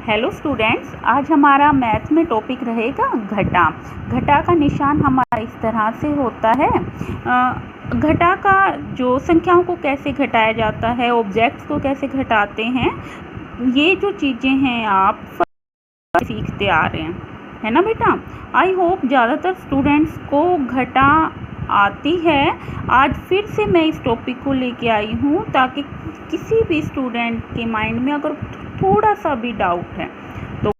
Hello students, आज हमारा math में टॉपिक रहेगा घटा। घटा का निशान हमारा इस तरह से होता है। घटा का जो संख्याओं को कैसे घटाया जाता है, ऑब्जेक्ट्स को कैसे घटाते हैं, ये जो चीज़ें हैं आप सीखते आ रहे हैं, है ना बेटा। आई होप ज़्यादातर स्टूडेंट्स को घटा आती है। आज फिर से मैं इस टॉपिक को लेके आई हूँ ताकि किसी भी स्टूडेंट के माइंड में अगर थोड़ा सा भी डाउट है तो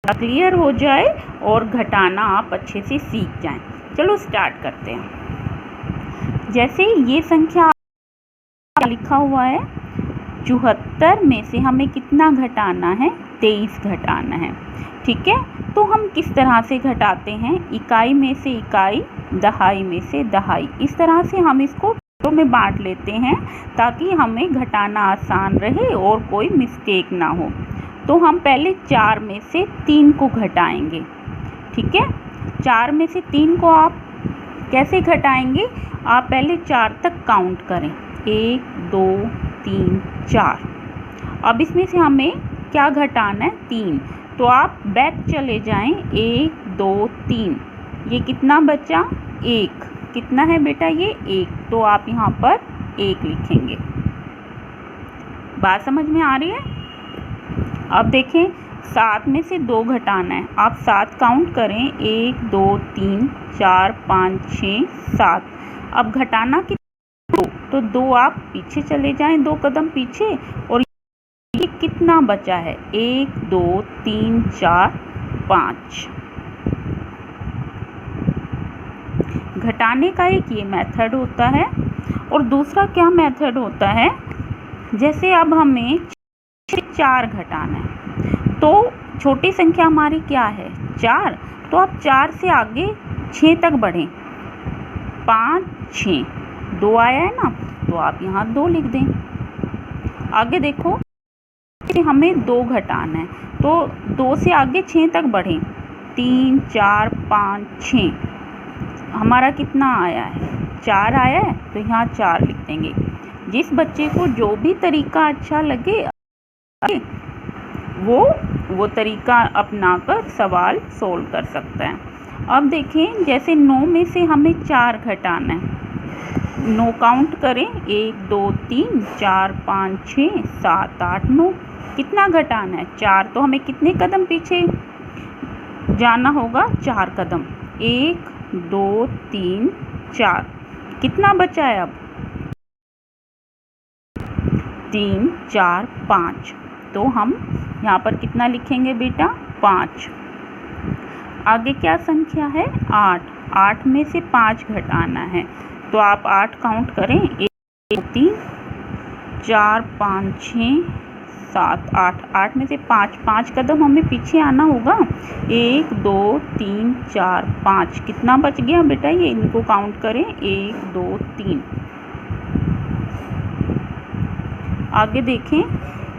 क्लियर हो जाए और घटाना आप अच्छे से सीख जाएं। चलो स्टार्ट करते हैं। जैसे ये संख्या लिखा हुआ है 74 में से हमें कितना घटाना है, 23 घटाना है। ठीक है, तो हम किस तरह से घटाते हैं, इकाई में से इकाई, दहाई में से दहाई, इस तरह से हम इसको में बांट लेते हैं ताकि हमें घटाना आसान रहे और कोई मिस्टेक ना हो। तो हम पहले 4 में से 3 को घटाएंगे। ठीक है, 4 में से 3 को आप कैसे घटाएंगे, आप पहले 4 तक काउंट करें, 1 2 3 4। अब इसमें से हमें क्या घटाना है, 3, तो आप बैक चले जाएं, 1 2 3, ये कितना बचा, 1, कितना है बेटा ये 1, तो आप यहाँ पर 1 लिखेंगे। बात समझ में आ रही है। अब देखें 7 में से 2 घटाना है, आप 7 काउंट करें, 1 2 3 4 5 6 7। अब घटाना कितना, 2, तो 2 आप पीछे चले जाएं, 2 कदम पीछे, और ये कितना बचा है, 1 2 3 4 5। घटाने का एक ये मेथड होता है। और दूसरा क्या मेथड होता है, जैसे अब हमें 4 घटाना है, तो छोटी संख्या हमारी क्या है, 4, तो आप 4 से आगे 6 तक बढ़ें, 5 6, 2 आया है ना, तो आप यहाँ 2 लिख दें। आगे देखो हमें 2 घटाना है, तो 2 से आगे 6 तक बढ़ें, 3 4 5 6, हमारा कितना आया है, 4 आया है, तो यहाँ 4 लिख देंगे। जिस बच्चे को जो भी तरीका अच्छा लगे वो तरीका अपनाकर सवाल सोल्व कर सकता है। अब देखें, जैसे 9 में से हमें 4 घटाना है, 9 काउंट करें, 1 2 3 4 5 6 7 8 9, कितना घटाना है, 4, तो हमें कितने कदम पीछे जाना होगा, 4 कदम, 1 2 3 4, कितना बचा है अब, 3 4 5, तो हम यहाँ पर कितना लिखेंगे बेटा, 5। आगे क्या संख्या है, 8, 8 में से 5 घटाना है, तो आप 8 काउंट करें, 1 2 3 4 5 6 7 8, 8 में से 5 कदम हमें पीछे आना होगा, 1 2 3 4 5, कितना बच गया बेटा, ये इनको काउंट करें, 1 2 3। आगे देखें,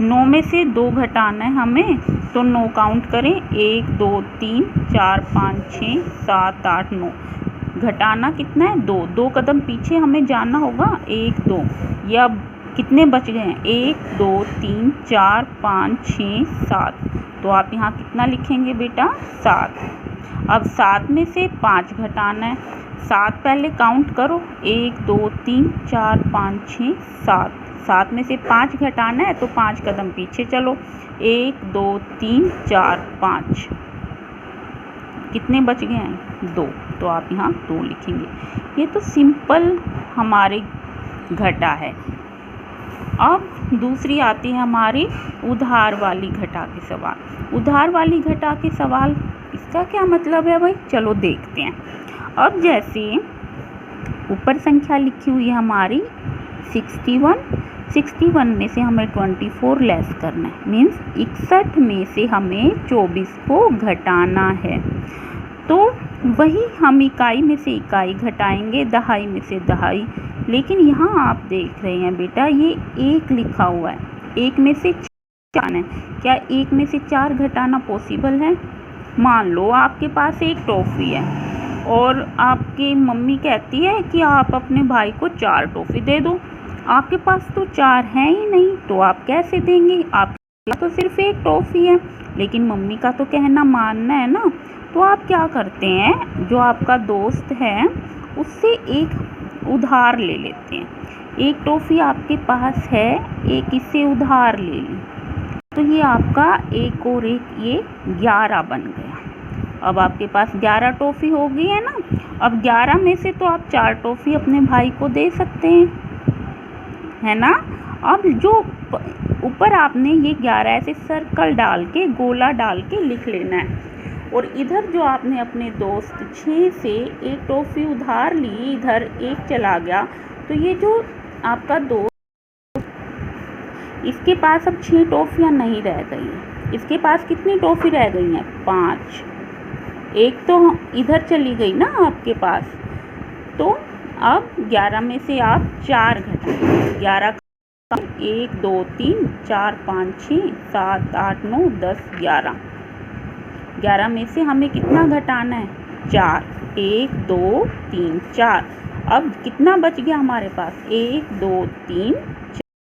9 में से 2 घटाना है हमें, तो 9 काउंट करें, 1 2 3 4 5 6 7 8 9, घटाना कितना है, 2, 2 कदम पीछे हमें जाना होगा, 1 2, या कितने बच गए हैं, 1 2 3 4 5 6 7, तो आप यहाँ कितना लिखेंगे बेटा, 7। अब 7 में से 5 घटाना है, 7 पहले काउंट करो, 1 2 3 4 5 6 7, 7 में से 5 घटाना है, तो 5 कदम पीछे चलो, 1 2 3 4 5, कितने बच गए हैं, 2, तो आप यहाँ 2 लिखेंगे। ये तो सिंपल हमारे घटा है। अब दूसरी आती है हमारी उधार वाली घटा के सवाल। उधार वाली घटा के सवाल, इसका क्या मतलब है भाई, चलो देखते हैं। अब जैसे ऊपर संख्या लिखी हुई है हमारी 61 में से हमें 24 लेस करना है, मीन्स 61 में से हमें 24 को घटाना है। तो वही हम इकाई में से इकाई घटाएंगे, दहाई में से दहाई, लेकिन यहाँ आप देख रहे हैं बेटा ये 1 लिखा हुआ है, 1 में से 4 है, क्या 1 में से 4 घटाना पॉसिबल है। मान लो आपके पास एक टॉफ़ी है और आपकी मम्मी कहती है कि आप अपने भाई को 4 टॉफ़ी दे दो, आपके पास तो 4 हैं ही नहीं, तो आप कैसे देंगे, आप तो सिर्फ एक टॉफ़ी है, लेकिन मम्मी का तो कहना मानना है ना। तो आप क्या करते हैं, जो आपका दोस्त है उससे एक उधार ले लेते हैं। एक टॉफ़ी आपके पास है, एक इससे उधार ले ली, तो ये आपका एक और एक ये 11 बन गया। अब आपके पास 11 टॉफ़ी हो गई है ना। अब 11 में से तो आप 4 टॉफ़ी अपने भाई को दे सकते हैं, है ना। अब जो ऊपर आपने ये 11 ऐसे सर्कल डाल के, गोला डाल के लिख लेना है। और इधर जो आपने अपने दोस्त 6 से एक टॉफ़ी उधार ली, इधर एक चला गया, तो ये जो आपका दोस्त, इसके पास अब 6 टॉफ़ियाँ नहीं रह गई हैं। इसके पास कितनी टॉफ़ी रह गई हैं? 5। एक तो इधर चली गई ना आपके पास। तो अब 11 में से आप 4 घटाएं। 11 का 1 2 3 4 5 6 7 8 9 10 11। 11 में से हमें कितना घटाना है? 4। 1 2 3 4। अब कितना बच गया हमारे पास? 1 2 3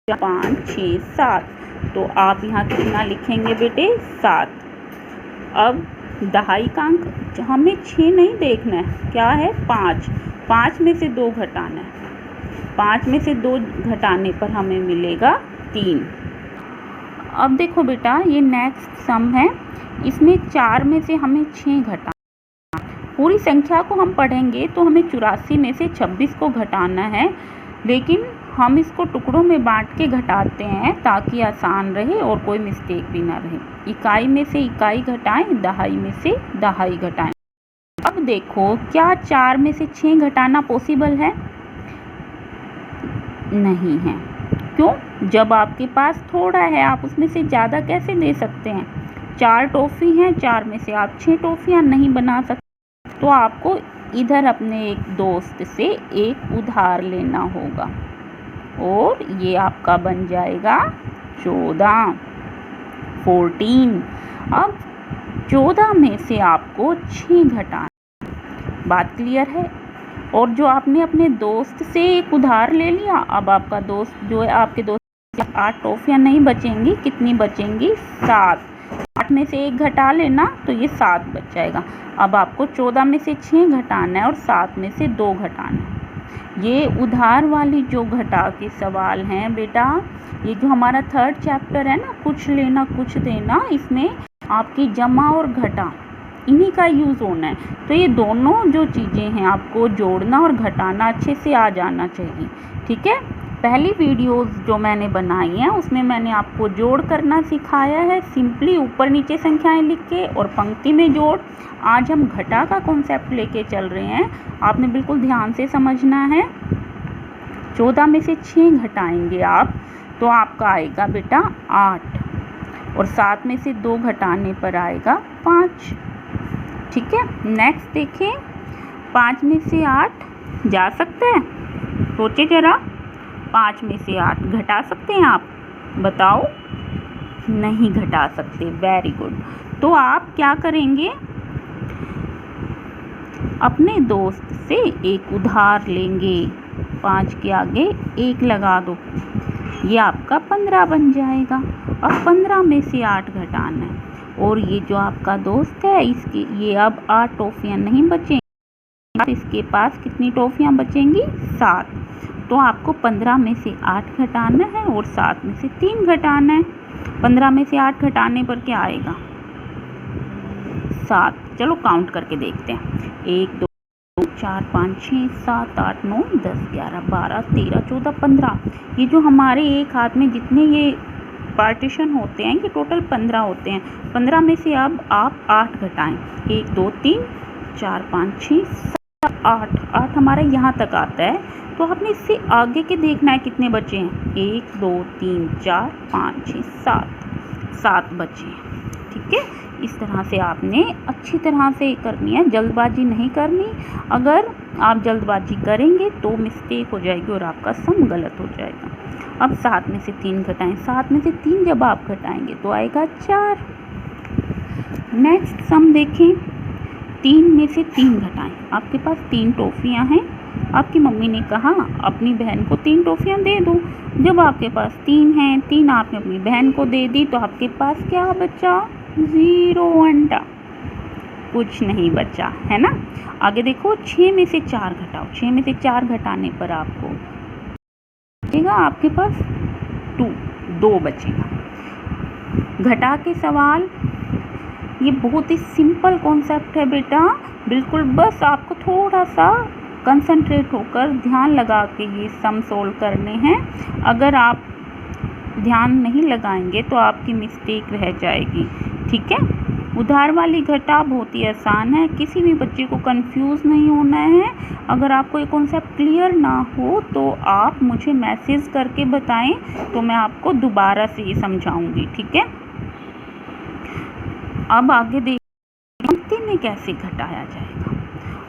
4 5 6 7। तो आप यहाँ कितना लिखेंगे बेटे? 7। अब दहाई का अंक हमें 6 नहीं देखना है, क्या है? 5। 5 में से 2 घटाना है। 5 में से 2 घटाने पर हमें मिलेगा 3। अब देखो बेटा, ये नेक्स्ट सम है। इसमें 4 में से हमें 6 घटाना। पूरी संख्या को हम पढ़ेंगे तो हमें 84 में से 26 को घटाना है, लेकिन हम इसको टुकड़ों में बांट के घटाते हैं ताकि आसान रहे और कोई मिस्टेक भी ना रहे। इकाई में से इकाई घटाएं, दहाई में से दहाई घटाएं। अब देखो, क्या 4 में से 6 घटाना पॉसिबल है? नहीं है। क्यों? जब आपके पास थोड़ा है, आप उसमें से ज़्यादा कैसे दे सकते हैं? 4 टॉफ़ी हैं, 4 में से आप 6 टॉफ़ियाँ नहीं बना सकते। तो आपको इधर अपने एक दोस्त से एक उधार लेना होगा, और ये आपका बन जाएगा 14। अब 14 में से आपको 6 घटाना। बात क्लियर है? और जो आपने अपने दोस्त से एक उधार ले लिया, अब आपका दोस्त जो है, आपके दोस्त 8 टॉफ़ियाँ नहीं बचेंगी। कितनी बचेंगी? 7। 8 में से 1 घटा लेना तो ये 7 बच जाएगा। अब आपको 14 में से 6 घटाना है और 7 में से 2 घटाना है। ये उधार वाली जो घटा के सवाल हैं बेटा, ये जो हमारा 3rd चैप्टर है ना, कुछ लेना कुछ देना, इसमें आपकी जमा और घटा इन्हीं का यूज़ होना है। तो ये दोनों जो चीज़ें हैं, आपको जोड़ना और घटाना अच्छे से आ जाना चाहिए, ठीक है। पहली वीडियोस जो मैंने बनाई हैं उसमें मैंने आपको जोड़ करना सिखाया है, सिंपली ऊपर नीचे संख्याएं लिख के और पंक्ति में जोड़। आज हम घटा का कॉन्सेप्ट लेके चल रहे हैं, आपने बिल्कुल ध्यान से समझना है। 14 में से 6 घटाएंगे आप, तो आपका आएगा बेटा 8, और 7 में से 2 घटाने पर आएगा 5, ठीक है। नेक्स्ट देखें, 5 में से 8 जा सकते हैं? सोचे जरा, 5 में से 8 घटा सकते हैं आप? बताओ। नहीं घटा सकते। Very good. तो आप क्या करेंगे, अपने दोस्त से एक उधार लेंगे। 5 के आगे 1 लगा दो, ये आपका 15 बन जाएगा। अब 15 में से 8 घटाना है, और ये जो आपका दोस्त है, इसकी ये अब 8 टॉफ़ियाँ नहीं बचेंगी। इसके पास कितनी टॉफ़ियाँ बचेंगी? 7। तो आपको 15 में से 8 घटाना है और 7 में से 3 घटाना है। 15 में से 8 घटाने पर क्या आएगा? 7। चलो काउंट करके देखते हैं। 1 2 4 5 6 7 8 9 10 11 12 13 14 15। ये जो हमारे एक हाथ में जितने ये पार्टीशन होते हैं, ये टोटल 15 होते हैं। 15 में से अब आप 8 घटाएं। 1 2 3 4 5 6 7 8। 8 हमारा यहाँ तक आता है। तो आपने इससे आगे के देखना है कितने बचे हैं। 1 2 3 4 5 6 7 बचे हैं, ठीक है। इस तरह से आपने अच्छी तरह से करनी है, जल्दबाजी नहीं करनी। अगर आप जल्दबाजी करेंगे तो मिस्टेक हो जाएगी और आपका सम गलत हो जाएगा। अब 7 में से 3 घटाएं। 7 में से 3 जब आप घटाएंगे तो आएगा 4। नेक्स्ट सम देखें, 3 में से 3 घटाएं। आपके पास 3 टॉफ़ियाँ हैं, आपकी मम्मी ने कहा अपनी बहन को 3 टॉफ़ियाँ दे दो। जब आपके पास 3 हैं, 3 आपने अपनी बहन को दे दी तो आपके पास क्या बचा? 0 अंडा, कुछ नहीं बचा, है ना। आगे देखो, 6 में से 4 घटाओ। 6 में से 4 घटाने पर आपको बचेगा आपके पास 2 बचेगा। घटा के सवाल, ये बहुत ही सिंपल कॉन्सेप्ट है बेटा, बिल्कुल बस आपको थोड़ा सा कंसंट्रेट होकर ध्यान लगा के ये सम सोल्व करने हैं। अगर आप ध्यान नहीं लगाएंगे तो आपकी मिस्टेक रह जाएगी, ठीक है। उधार वाली घटा बहुत ही आसान है, किसी भी बच्चे को कंफ्यूज नहीं होना है। अगर आपको ये कॉन्सेप्ट क्लियर ना हो तो आप मुझे मैसेज करके बताएं, तो मैं आपको दोबारा से ये समझाऊंगी, ठीक है। अब आगे देखते में कैसे घटाया जाएगा।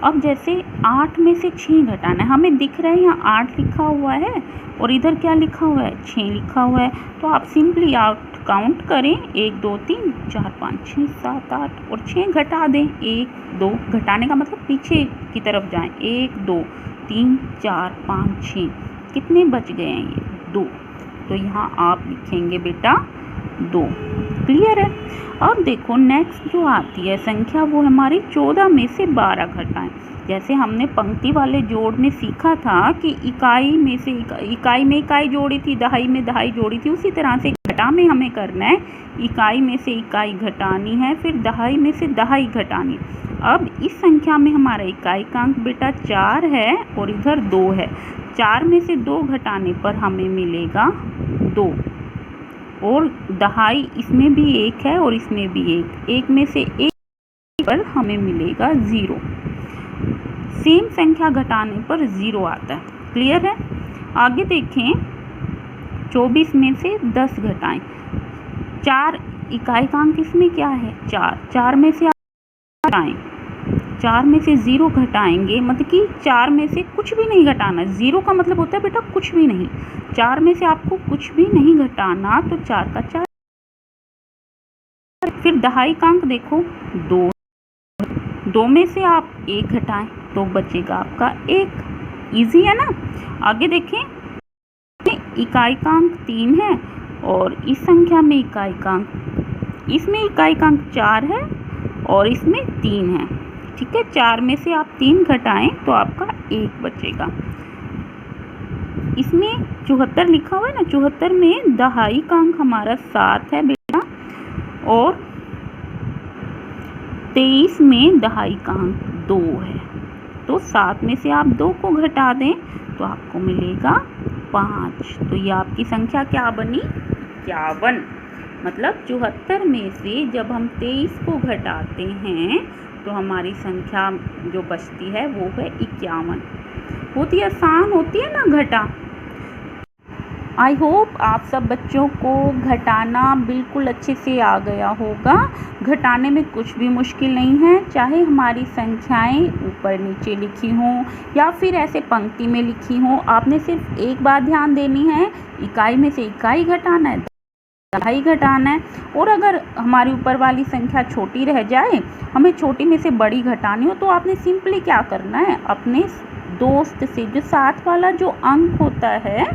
अब जैसे 8 में से 6 घटाना है, हमें दिख रहा है यहाँ 8 लिखा हुआ है और इधर क्या लिखा हुआ है? 6 लिखा हुआ है। तो आप सिंपली 8 काउंट करें, 1 2 3 4 5 6 7 8 और 6 घटा दें। 1 2 घटाने का मतलब पीछे की तरफ जाएं। 1 2 3 4 5 6, कितने बच गए हैं? ये 2। तो यहाँ आप लिखेंगे बेटा 2। क्लियर है। अब देखो नेक्स्ट जो आती है संख्या, वो हमारी 14 में से 12 घटाएं। जैसे हमने पंक्ति वाले जोड़ में सीखा था कि इकाई में इकाई जोड़ी थी, दहाई में दहाई जोड़ी थी, उसी तरह से घटा में हमें करना है। इकाई में से इकाई घटानी है, फिर दहाई में से दहाई घटानी। अब इस संख्या में हमारा इकाई का अंक बेटा 4 है और इधर 2 है। 4 में से 2 घटाने पर हमें मिलेगा 2 और दहाई इसमें भी 1 है और इसमें भी 1। 1 में से 1 पर हमें मिलेगा 0। सेम संख्या घटाने पर 0 आता है। क्लियर है। आगे देखें, 24 में से 10 घटाएं। 4 इकाई का अंक इसमें क्या है? 4। 4 में से आप घटाएं, 4 में से 0 घटाएंगे, मतलब कि 4 में से कुछ भी नहीं घटाना। 0 का मतलब होता है बेटा कुछ भी नहीं। 4 में से आपको कुछ भी नहीं घटाना, तो 4 का 4। फिर दहाई का अंक देखो 2। 2 में से आप 1 घटाएं तो बचेगा आपका 1। इजी है ना। आगे देखें, इकाई का अंक 3 है और इस संख्या में इकाई का अंक, इसमें इकाई का अंक 4 है और इसमें 3 है, ठीक है। 4 में से आप 3 घटाएं तो आपका 1 बचेगा। इसमें 74 लिखा हुआ है ना, 74 में दहाई का अंक हमारा 7 है बेटा और 23 में दहाई का अंक 2 है। तो 7 में से आप 2 को घटा दें तो आपको मिलेगा 5। तो ये आपकी संख्या क्या बनी? 51। मतलब 74 में से जब हम 23 को घटाते हैं तो हमारी संख्या जो बचती है वो है 51। बहुत ही आसान होती है ना घटा। आई होप आप सब बच्चों को घटाना बिल्कुल अच्छे से आ गया होगा। घटाने में कुछ भी मुश्किल नहीं है, चाहे हमारी संख्याएं ऊपर नीचे लिखी हों या फिर ऐसे पंक्ति में लिखी हों। आपने सिर्फ एक बात ध्यान देनी है, इकाई में से इकाई घटाना है, दहाई घटाना है। और अगर हमारी ऊपर वाली संख्या छोटी रह जाए, हमें छोटी में से बड़ी घटानी हो, तो आपने सिंपली क्या करना है, अपने दोस्त से जो साथ वाला जो अंक होता है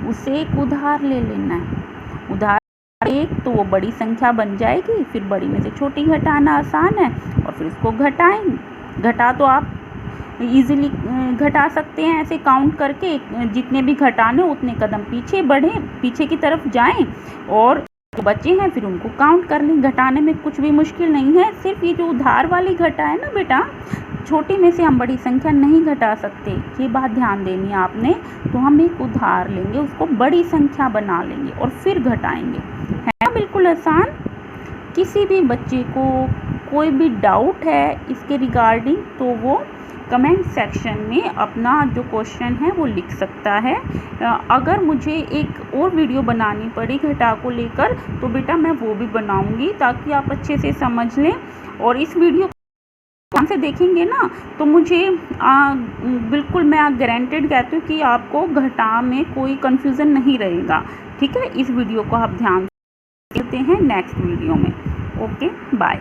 उसे एक उधार ले लेना है। उधार एक तो वो बड़ी संख्या बन जाएगी, फिर बड़ी में से छोटी घटाना आसान है और फिर उसको घटाएं। घटा तो आप इजीली घटा सकते हैं ऐसे काउंट करके, जितने भी घटाने उतने कदम पीछे बढ़ें, पीछे की तरफ जाएं और जो बचे हैं फिर उनको काउंट कर लें। घटाने में कुछ भी मुश्किल नहीं है। सिर्फ ये जो उधार वाली घटा है ना बेटा, छोटी में से हम बड़ी संख्या नहीं घटा सकते, ये बात ध्यान देनी है आपने। तो हम एक उधार लेंगे, उसको बड़ी संख्या बना लेंगे और फिर घटाएंगे, है ना। बिल्कुल आसान। किसी भी बच्चे को कोई भी डाउट है इसके रिगार्डिंग तो वो कमेंट सेक्शन में अपना जो क्वेश्चन है वो लिख सकता है। अगर मुझे एक और वीडियो बनानी पड़ी घटा को लेकर तो बेटा मैं वो भी बनाऊंगी, ताकि आप अच्छे से समझ लें। और इस वीडियो ध्यान से देखेंगे ना तो मुझे बिल्कुल मैं गारंटेड कहती हूँ कि आपको घटा में कोई कन्फ्यूज़न नहीं रहेगा, ठीक है। इस वीडियो को आप ध्यान देते हैं नेक्स्ट वीडियो में। Okay, bye.